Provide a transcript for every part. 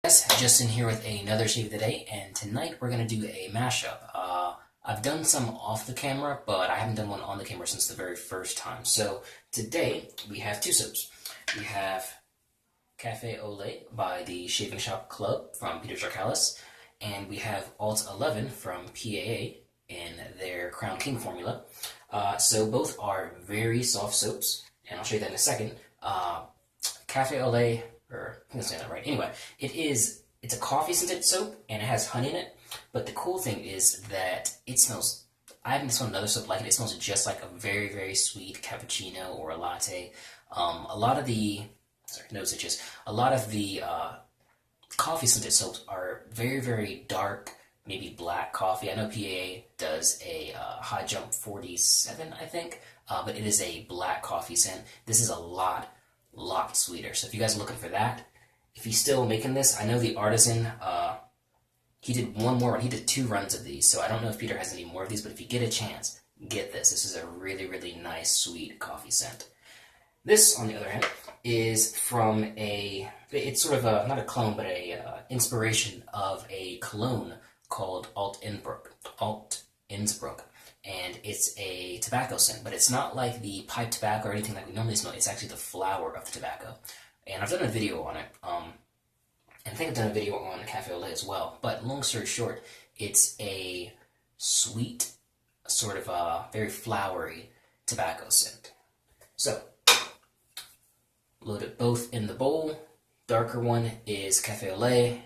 Yes, Justin here with another shave of the day, and tonight we're going to do a mashup. I've done some off the camera, but I haven't done one on the camera since the very first time. So today we have two soaps. We have Café Lait by the Shaving Shop Club from Peter Jarkalis, and we have Alt 11 from PAA in their Crown King formula. So both are very soft soaps, and I'll show you that in a second. Café Olay, or I think I'm saying that right. Anyway, it's a coffee scented soap and it has honey in it. But the cool thing is that it smells. I haven't smelled another soap like it. It smells just like a very, very sweet cappuccino or a latte. A lot of the a lot of the coffee scented soaps are very, very dark, maybe black coffee. I know PAA does a High Jump 47, I think, but it is a black coffee scent. This is a lot sweeter. So if you guys are looking for that, if he's still making this, I know the Artisan, he did one more, he did 2 runs of these, so I don't know if Peter has any more of these, but if you get a chance, get this. This is a really, really nice, sweet coffee scent. This, on the other hand, is from it's sort of a, not a clone, but a inspiration of a cologne called Alt Innsbruck. And it's a tobacco scent, but it's not like the pipe tobacco or anything like we normally smell. It's actually the flower of the tobacco. And I've done a video on it, and I think I've done a video on Café Au Lait as well. But long story short, it's a sweet, sort of a very flowery tobacco scent. So, load it both in the bowl. Darker one is Café Au Lait.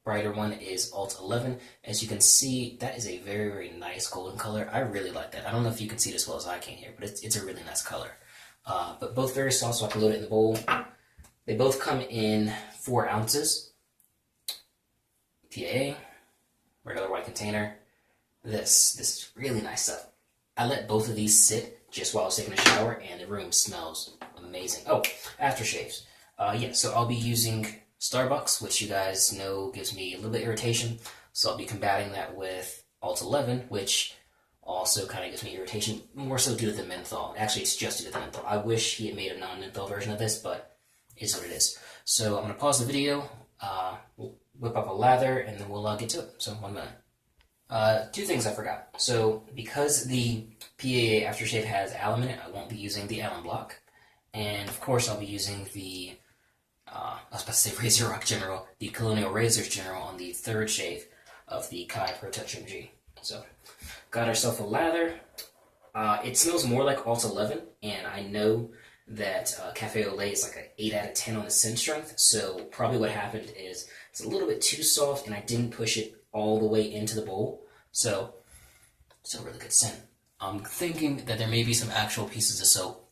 Brighter one is Alt 11. As you can see, that is a very, very nice golden color. I really like that. I don't know if you can see it as well as I can here, but it's a really nice color. But both very soft, so I can load it in the bowl. They both come in 4 ounces. PAA, regular white container. This is really nice stuff. I let both of these sit just while I was taking a shower, and the room smells amazing. Oh, aftershaves. Yeah, so I'll be using Starbucks, which you guys know gives me a little bit of irritation, so I'll be combating that with Alt 11, which also kind of gives me irritation, more so due to the menthol. Actually, it's just due to the menthol. I wish he had made a non-menthol version of this, but it is what it is. So I'm going to pause the video, we'll whip up a lather, and then we'll get to it. So 1 minute. 2 things I forgot. So because the PAA aftershave has alum in it, I won't be using the alum block. And of course I'll be using the I was about to say Razorock General, the Colonial Razors General on the 3rd shave of the Kai ProTouch MG. So, got ourselves a lather. It smells more like Alt 11, and I know that Café Au Lait is like an 8 out of 10 on the scent strength, so probably what happened is it's a little bit too soft, and I didn't push it all the way into the bowl, so it's a really good scent. I'm thinking that there may be some actual pieces of soap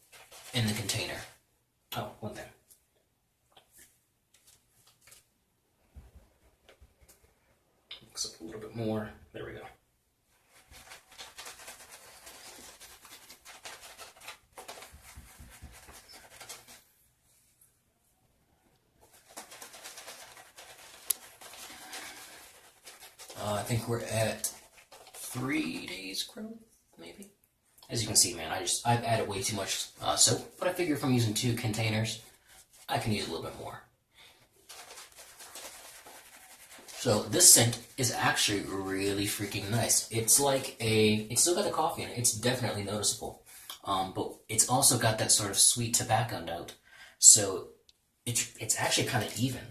in the container. Oh, one thing. Mix up a little bit more. There we go. I think we're at 3 days growth, maybe. As you can see, man, I've added way too much soap, but I figure if I'm using 2 containers, I can use a little bit more. So this scent is actually really freaking nice. It's like it's still got the coffee in it. It's definitely noticeable. But it's also got that sort of sweet tobacco note. So it's actually kind of even.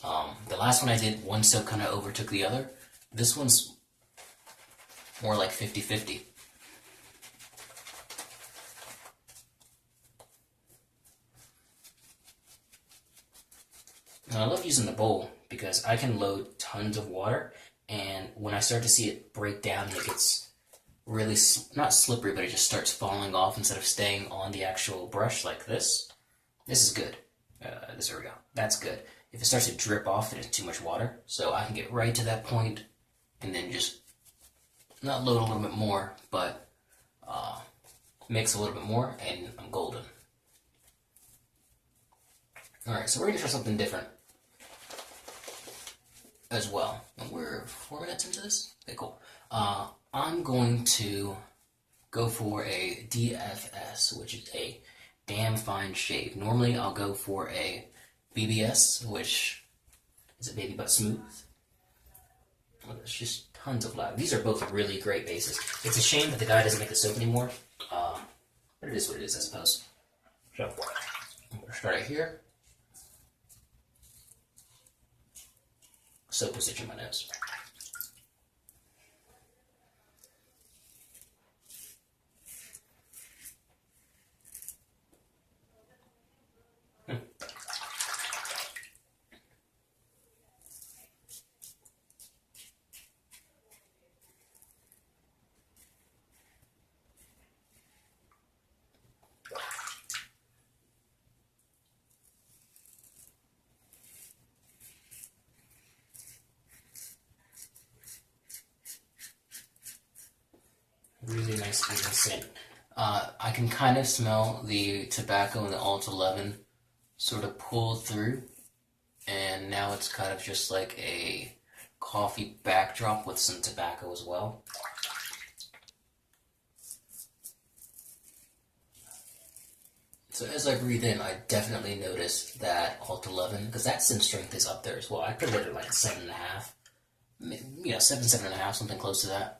The last one I did, one soap kind of overtook the other. This one's more like 50-50. Now, I love using the bowl because I can load tons of water, and when I start to see it break down and it gets really, not slippery, but it just starts falling off instead of staying on the actual brush like this, this is good. There we go. That's good. If it starts to drip off, then it's too much water, so I can get right to that point and then just not load a little bit more, but mix a little bit more, and I'm golden. Alright, so we're going to try something different as well. And we're 4 minutes into this? Okay, cool. I'm going to go for a DFS, which is a damn fine shave. Normally I'll go for a BBS, which Is it baby butt smooth? Oh, there's just tons of lather. These are both really great bases. It's a shame that the guy doesn't make the soap anymore, but it is what it is, I suppose. So, I'm going to start right here. Soap was itching my nose. Really nice even scent. I can kind of smell the tobacco and the Alt 11 sort of pull through, and now it's kind of just like a coffee backdrop with some tobacco as well. So as I breathe in, I definitely notice that Alt 11, because that scent strength is up there as well. I put it at like 7.5, you know, 7.5, something close to that.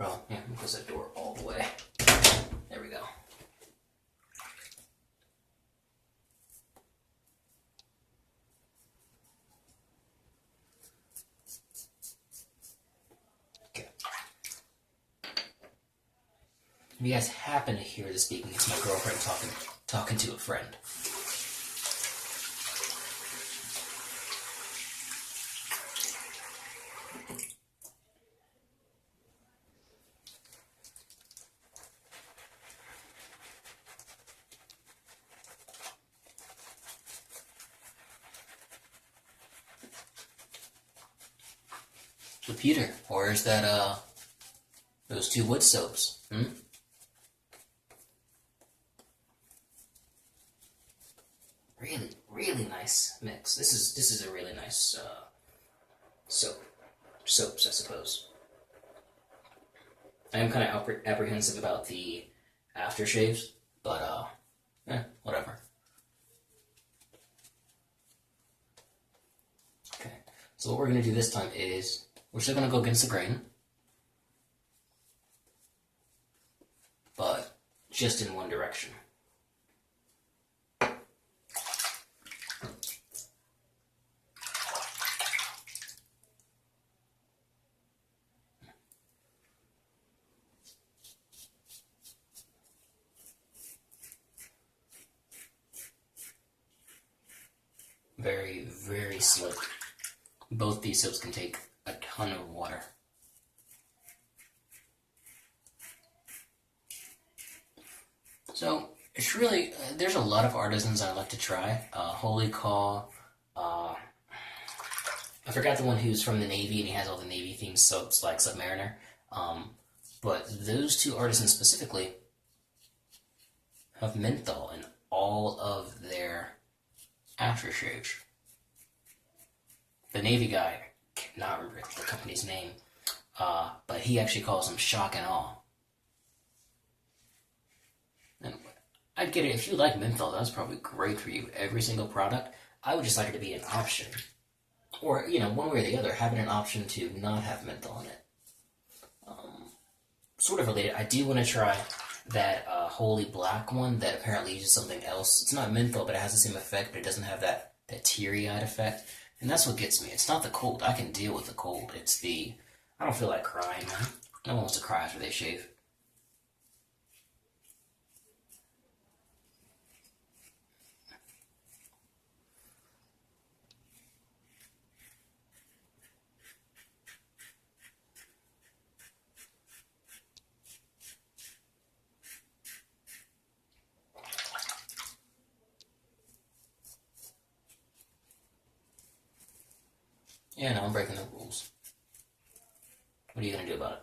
Oh, yeah, close that door all the way. There we go. Okay. If you guys happen to hear this speaking, it's my girlfriend talking to a friend. So Peter, where's that, those 2 wood soaps, Really, really nice mix. This is a really nice, soaps, I suppose. I am kind of apprehensive about the aftershaves, but, whatever. Okay, so what we're going to do this time is, we're still going to go against the grain, but just in one direction. Very, very slick. Both these soaps can take a ton of water. So, it's really, there's a lot of artisans I like to try. Holy Call, I forgot the one who's from the Navy and he has all the Navy themed soaps like Submariner. But those 2 artisans specifically have menthol in all of their aftershaves. The Navy guy, I cannot remember the company's name, but he actually calls them Shock and Awe. And I'd get it, if you like menthol, that's probably great for you. Every single product, I would just like it to be an option. Or, you know, one way or the other, having an option to not have menthol in it. Sort of related, I do want to try that Holy Black one that apparently uses something else. It's not menthol, but it has the same effect, but it doesn't have that teary-eyed effect. And that's what gets me. It's not the cold. I can deal with the cold. It's the, I don't feel like crying, man. No one wants to cry after they shave. Yeah, no, I'm breaking the rules. What are you going to do about it?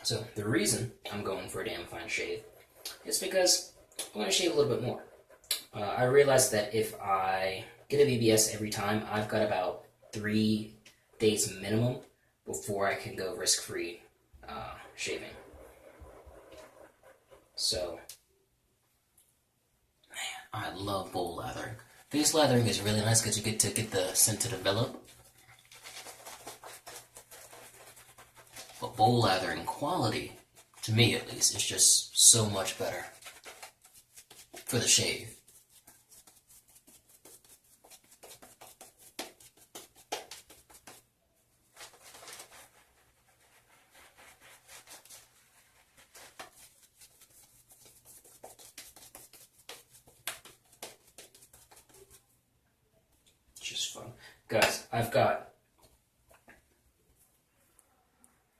So, the reason I'm going for a damn fine shave is because I'm going to shave a little bit more. I realized that if I get a BBS every time, I've got about 3 days minimum before I can go risk-free shaving. So, man, I love bowl lathering. Face lathering is really nice because you get to get the scent to develop. But bowl lathering quality, to me at least, is just so much better for the shave. Just fun. Guys, I've got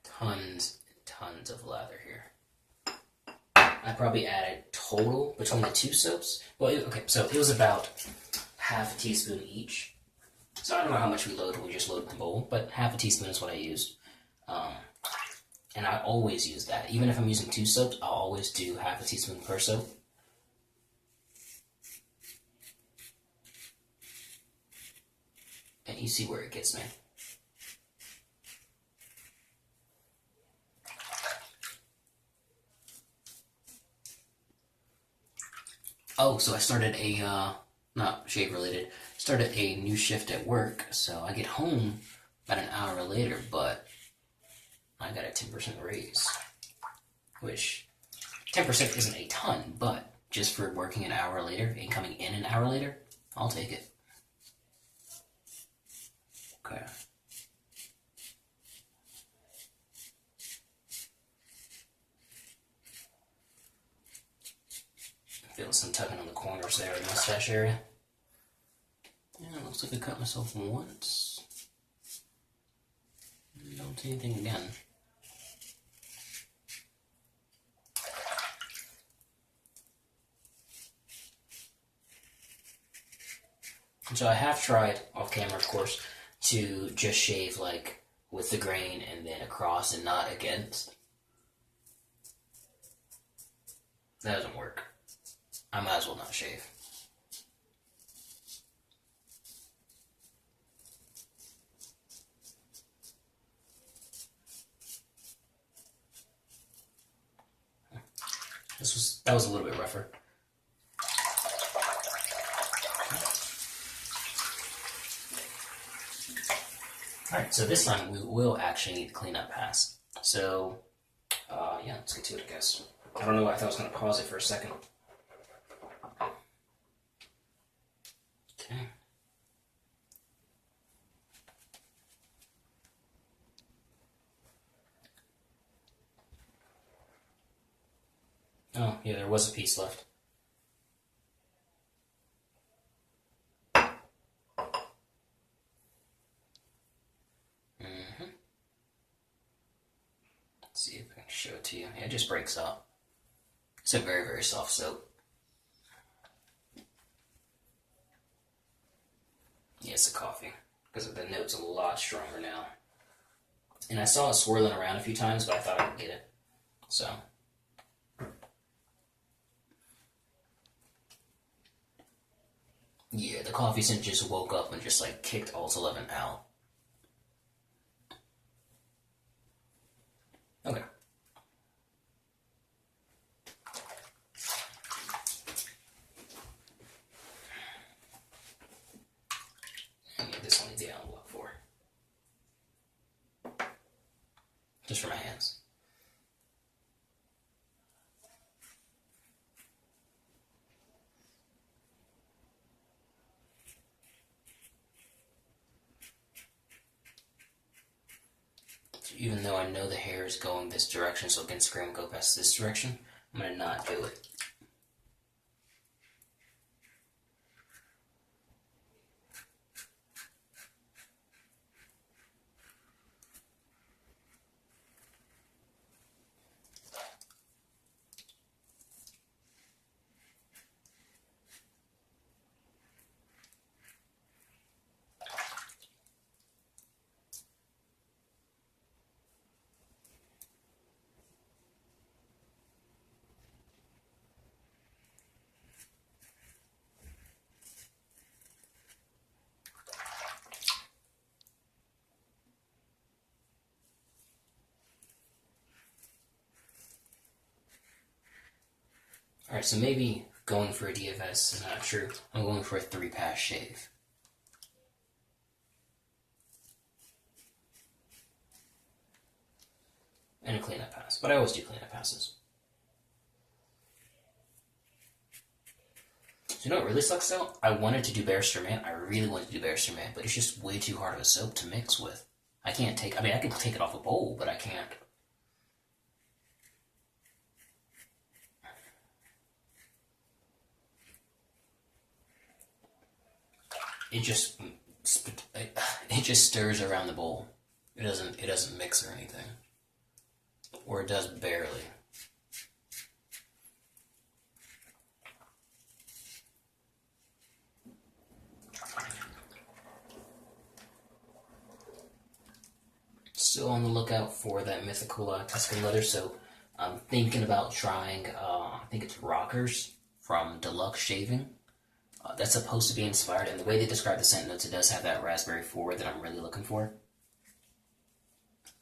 tons and tons of lather here. I probably added total between the 2 soaps. Well, okay, so it was about half a teaspoon each. So I don't know how much we load when we just load in the bowl, but half a teaspoon is what I used. And I always use that. Even if I'm using 2 soaps, I'll always do half a teaspoon per soap. And you see where it gets me. Oh, so I started a, not shave related, started a new shift at work, so I get home about an hour later, but I got a 10% raise, which 10% isn't a ton, but just for working an hour later and coming in an hour later, I'll take it. Okay. Feel some tugging on the corners there in the mustache area. Yeah, it looks like I cut myself once. Don't see anything again. So I have tried, off camera of course, to just shave like with the grain and then across and not against. That doesn't work. I might as well not shave. That was a little bit rougher. Alright, so this time we will actually need to clean up pass. So, yeah, let's get to it, I guess. I don't know why I thought I was going to pause it for a second. Okay. Oh, yeah, there was a piece left. Let's see if I can show it to you. Yeah, it just breaks up. It's a very, very soft soap. Yeah, it's the coffee, because the note's a lot stronger now. And I saw it swirling around a few times, but I thought I would get it. So. Yeah, the coffee scent just woke up and just like kicked Alt 11 out. Okay. And yeah, this one needs the Allen block for. Just for my hands. Even though I know the hair is going this direction, so Instagram go past this direction, I'm going to not do it. Alright, so maybe going for a DFS, not true. I'm going for a 3-pass shave. And a cleanup pass, but I always do cleanup passes. So you know what really sucks though? I wanted to do Barrister Man. I really wanted to do Barrister Man, but it's just way too hard of a soap to mix with. I can't take, I mean, I can take it off a bowl, but I can't. It just stirs around the bowl. It doesn't mix or anything. Or it does barely. Still on the lookout for that mythical Tuscan leather, so I'm thinking about trying, I think it's Rockers from Deluxe Shaving. That's supposed to be inspired, and the way they describe the scent notes, it does have that raspberry forward that I'm really looking for.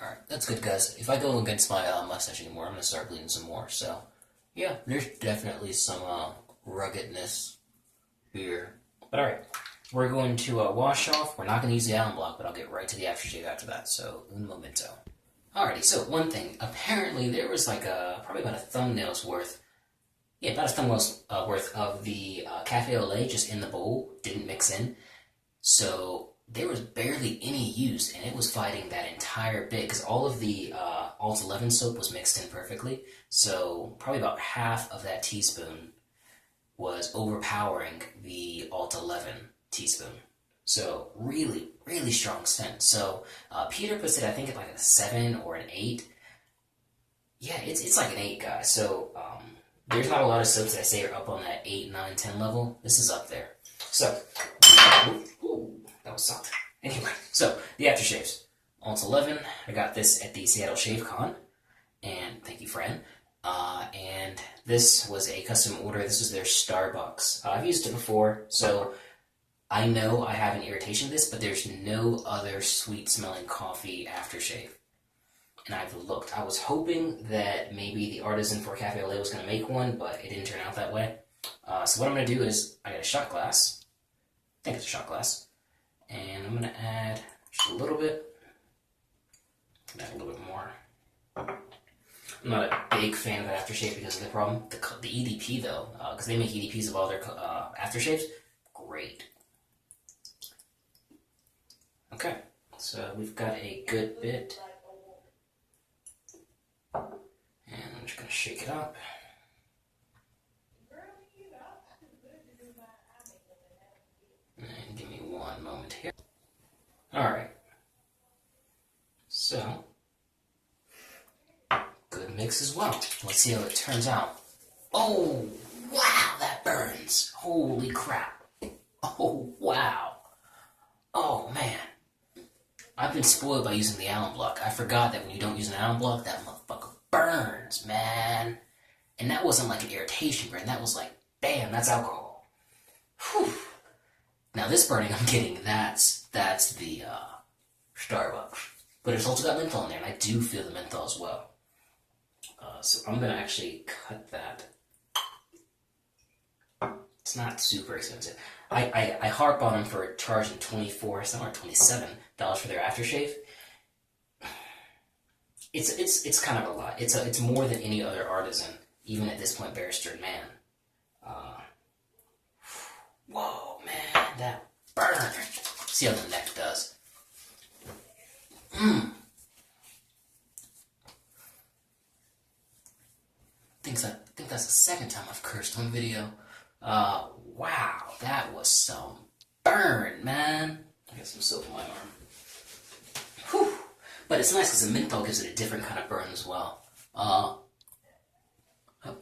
Alright, that's good, guys. If I go against my mustache anymore, I'm going to start bleeding some more. So, yeah, there's definitely some ruggedness here. But alright, we're going to wash off. We're not going to use the alum block, but I'll get right to the aftershave after that. So, un momento. Alrighty, so one thing. Apparently, there was like probably about a thumbnail's worth. Yeah, about a thumbnail's worth of the Café Lait just in the bowl. Didn't mix in. So there was barely any used, and it was fighting that entire bit because all of the Alt 11 soap was mixed in perfectly. So probably about half of that teaspoon was overpowering the Alt 11 teaspoon. So really, really strong scent. So Peter puts it, I think, at like a 7 or an 8. Yeah, it's like an 8, guys. So there's not a lot of soaps that I say are up on that 8, 9, 10 level. This is up there. So, ooh, that was soft. Anyway, so the aftershaves. Alt 11, I got this at the Seattle Shave Con, and thank you, Fran. And this was a custom order. This was their Starbucks. I've used it before, so I know I have an irritation with this, but there's no other sweet-smelling coffee aftershave. And I've looked. I was hoping that maybe the Artisan for Café Lait was going to make one, but it didn't turn out that way. So what I'm going to do is, I got a shot glass. I think it's a shot glass. And I'm going to add just a little bit. Add a little bit more. I'm not a big fan of aftershave because of the problem. The EDP though, because they make EDPs of all their aftershaves. Great. Okay, so we've got a good bit. And I'm just going to shake it up. And give me one moment here. Alright. So, good mix as well. Let's see how it turns out. Oh, wow, that burns. Holy crap. Oh, wow. Oh, man. I've been spoiled by using the alum block. I forgot that when you don't use an alum block, that motherfucker burns, man. And that wasn't like an irritation burn. That was like, bam, that's alcohol. Whew. Now this burning I'm getting, that's the Starbucks. But it's also got menthol in there, and I do feel the menthol as well. So I'm going to actually cut that. It's not super expensive. I harp on them for charging $24, somewhere $27 for their aftershave. It's kind of a lot. It's more than any other Artisan, even at this point, Barrister Man. Whoa, man, that burn. See how the neck does. I think that's the second time I've cursed on video. Wow, that was some burn, man. I got some soap in my arm. Whew. But it's nice because the menthol gives it a different kind of burn as well. A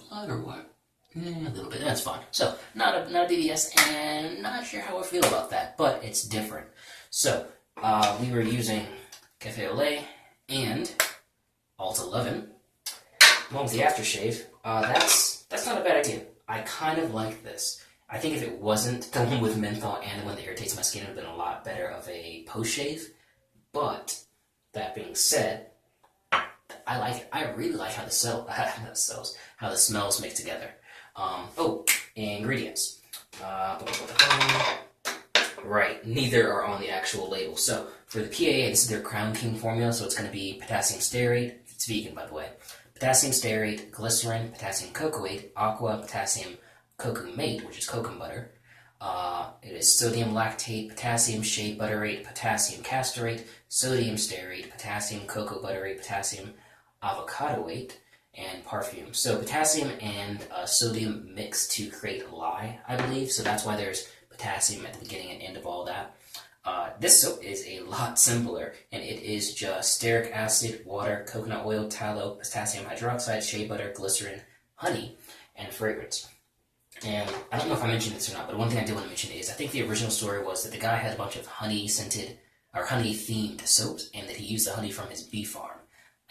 blood or what? A little bit, that's fine. So, not a BBS, and not sure how I feel about that, but it's different. So, we were using Café Lait and Alt 11, along with the aftershave. That's not a bad idea. I kind of like this. I think if it wasn't the one with menthol and the one that irritates my skin, it would have been a lot better of a post-shave. But, that being said, I like it. I really like how the smells mix together. Oh, ingredients. Right, neither are on the actual label. So for the PAA, this is their Crown King formula, so it's going to be potassium stearate. It's vegan, by the way. Potassium stearate, glycerin, potassium cocoate, aqua, potassium cocumate, which is cocoa butter. It is sodium lactate, potassium shea butterate, potassium castorate, sodium stearate, potassium cocoa butterate, potassium avocadoate, and perfume. So potassium and sodium mix to create lye, I believe. So that's why there's potassium at the beginning and end of all that. This soap is a lot simpler, and it is just stearic acid, water, coconut oil, tallow, potassium hydroxide, shea butter, glycerin, honey, and fragrance. And I don't know if I mentioned this or not, but one thing I did want to mention is I think the original story was that the guy had a bunch of honey-scented or honey-themed soaps, and that he used the honey from his bee farm.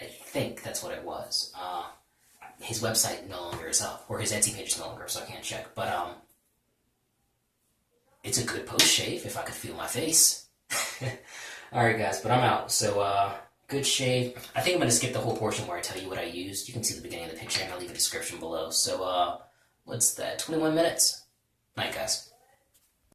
I think that's what it was. His website no longer is up, or his Etsy page is no longer up, so I can't check. But it's a good post-shave, if I could feel my face. Alright guys, but I'm out. So, good shave. I think I'm going to skip the whole portion where I tell you what I used. You can see the beginning of the picture, and I'll leave a description below. So, what's that, 21 minutes? Night, guys.